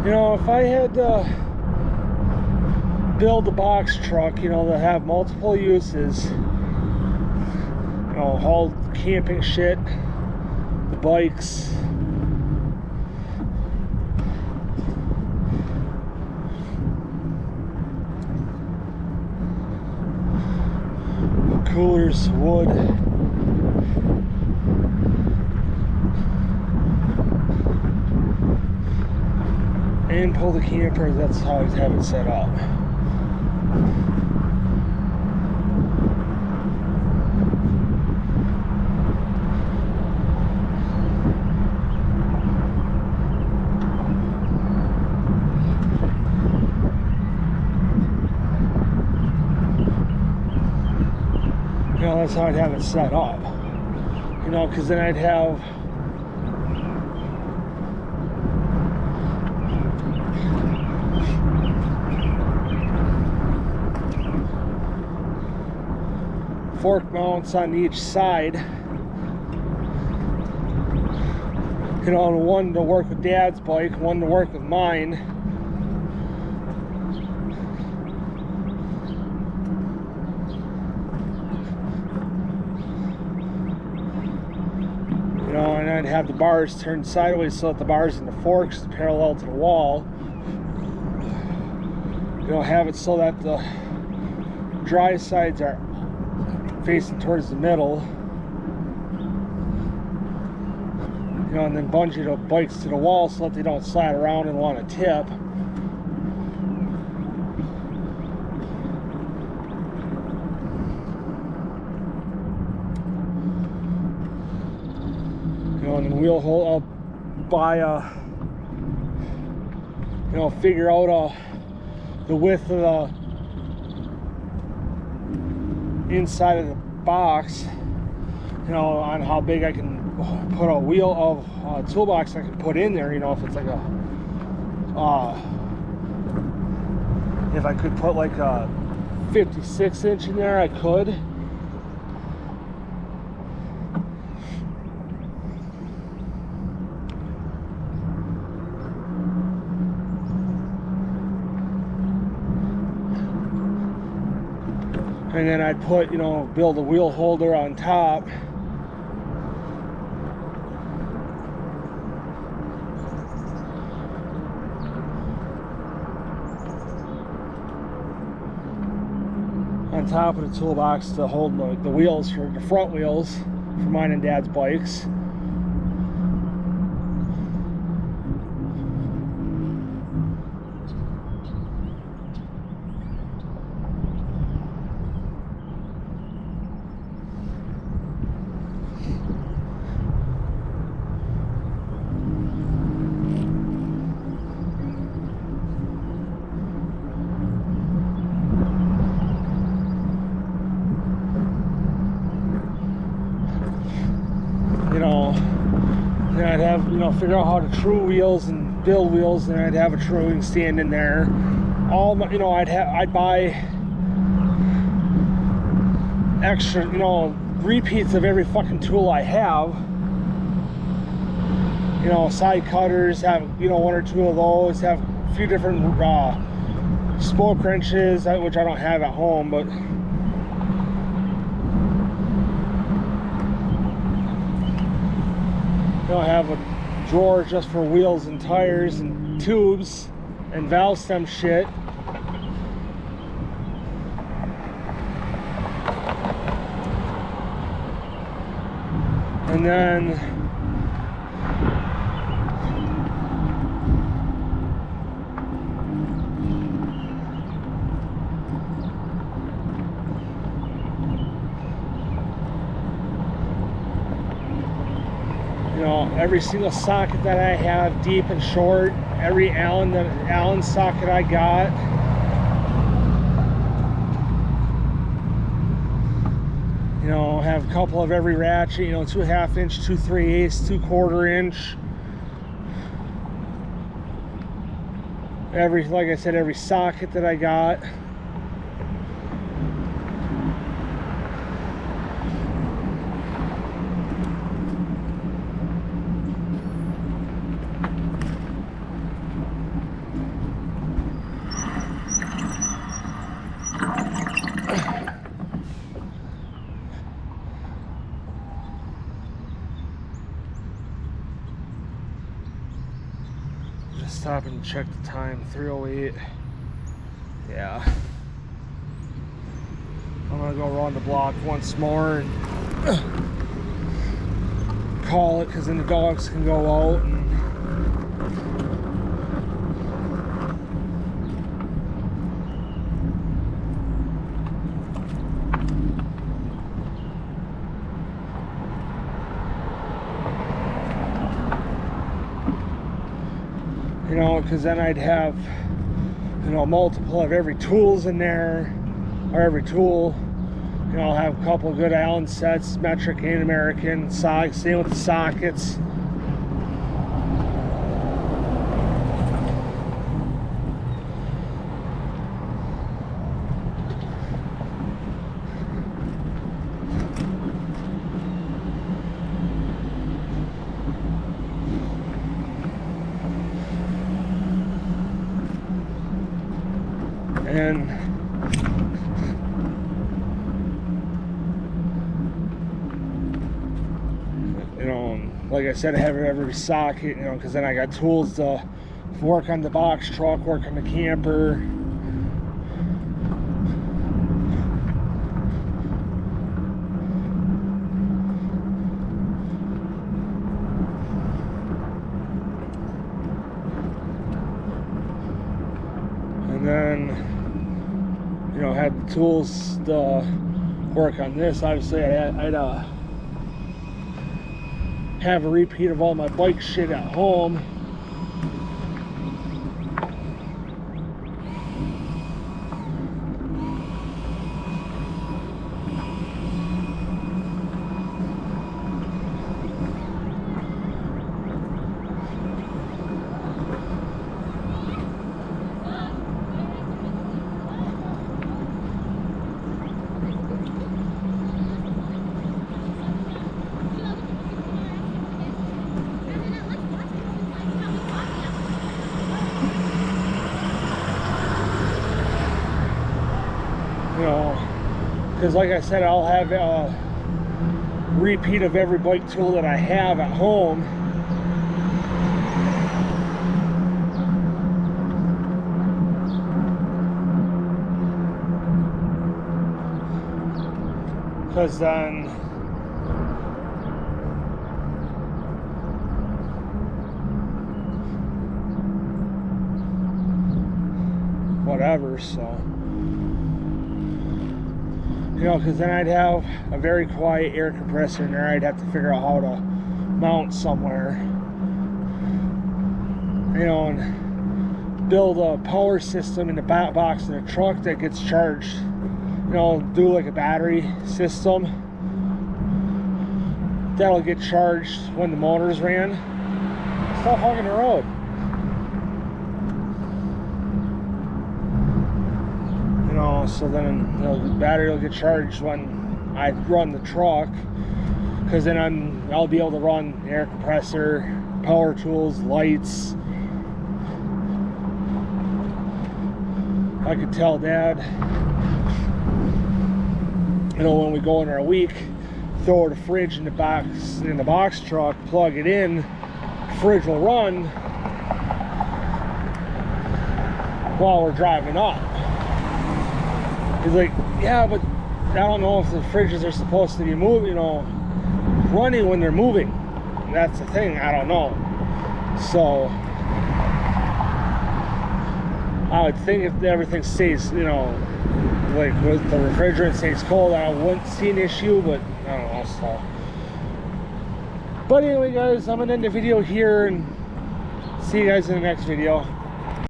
You know, if I had to build a box truck, you know, that have multiple uses, you know, haul camping shit, the bikes, coolers, wood, and pull the camper, that's how I have it set up. You know, that's how I'd have it set up. You know, because then I'd have fork mounts on each side. You know, one to work with Dad's bike, one to work with mine. You know, and I'd have the bars turned sideways so that the bars and the forks parallel to the wall. You know, have it so that the dry sides are facing towards the middle. You know, and then bungee the bikes to the wall so that they don't slide around and want to tip. You know, and then wheel hole, I'll buy a, you know, figure out the width of the inside of the box, you know, on how big I can put a wheel of toolbox I can put in there. You know, if it's like a if I could put like a 56-inch in there, I could. And then I'd put, you know, build a wheel holder on top. On top of the toolbox to hold the wheels for the front wheels for mine and Dad's bikes. Then I'd have, you know, figure out how to true wheels and build wheels, and I'd have a truing stand in there. All my, you know, I'd buy extra, you know, repeats of every fucking tool I have. You know, side cutters, have, you know, one or two of those, have a few different spoke wrenches, which I don't have at home, but I have a drawer just for wheels and tires and tubes and valve stem shit. And then you know, every single socket that I have, deep and short, every Allen socket I got. You know, have a couple of every ratchet, you know, 2 1/2 inch, 2 3/8, 2 1/4 inch. Every, like I said, every socket that I got. stop and check the time. 3:08. Yeah. I'm gonna go around the block once more and call it, because then the dogs can go out and you know, because then I'd have, you know, multiple of every tool's in there, or every tool. You know, I'll have a couple good Allen sets, metric and American. Same with the sockets. And you know, like I said, I have every socket, you know, because then I got tools to work on the box truck, work on the camper. And then, you know, had the tools to work on this. Obviously, I'd have a repeat of all my bike shit at home. You know, because like I said, I'll have a repeat of every bike tool that I have at home. Because then whatever, so you know, because then I'd have a very quiet air compressor in there. I'd have to figure out how to mount somewhere, you know, and build a power system in the back box of the truck that gets charged, you know, do like a battery system that'll get charged when the motor's ran. Stop hogging the road. So then, you know, the battery will get charged when I run the truck, because then I'll be able to run air compressor, power tools, lights. I could tell Dad, you know, when we go in our week, throw the fridge in the box truck, plug it in, fridge will run while we're driving up. He's like, yeah, but I don't know if the fridges are supposed to be moving, you know, running when they're moving. That's the thing, I don't know. So I would think if everything stays, you know, like with the refrigerant stays cold, I wouldn't see an issue, but I don't know, so. But anyway, guys, I'm gonna end the video here and see you guys in the next video.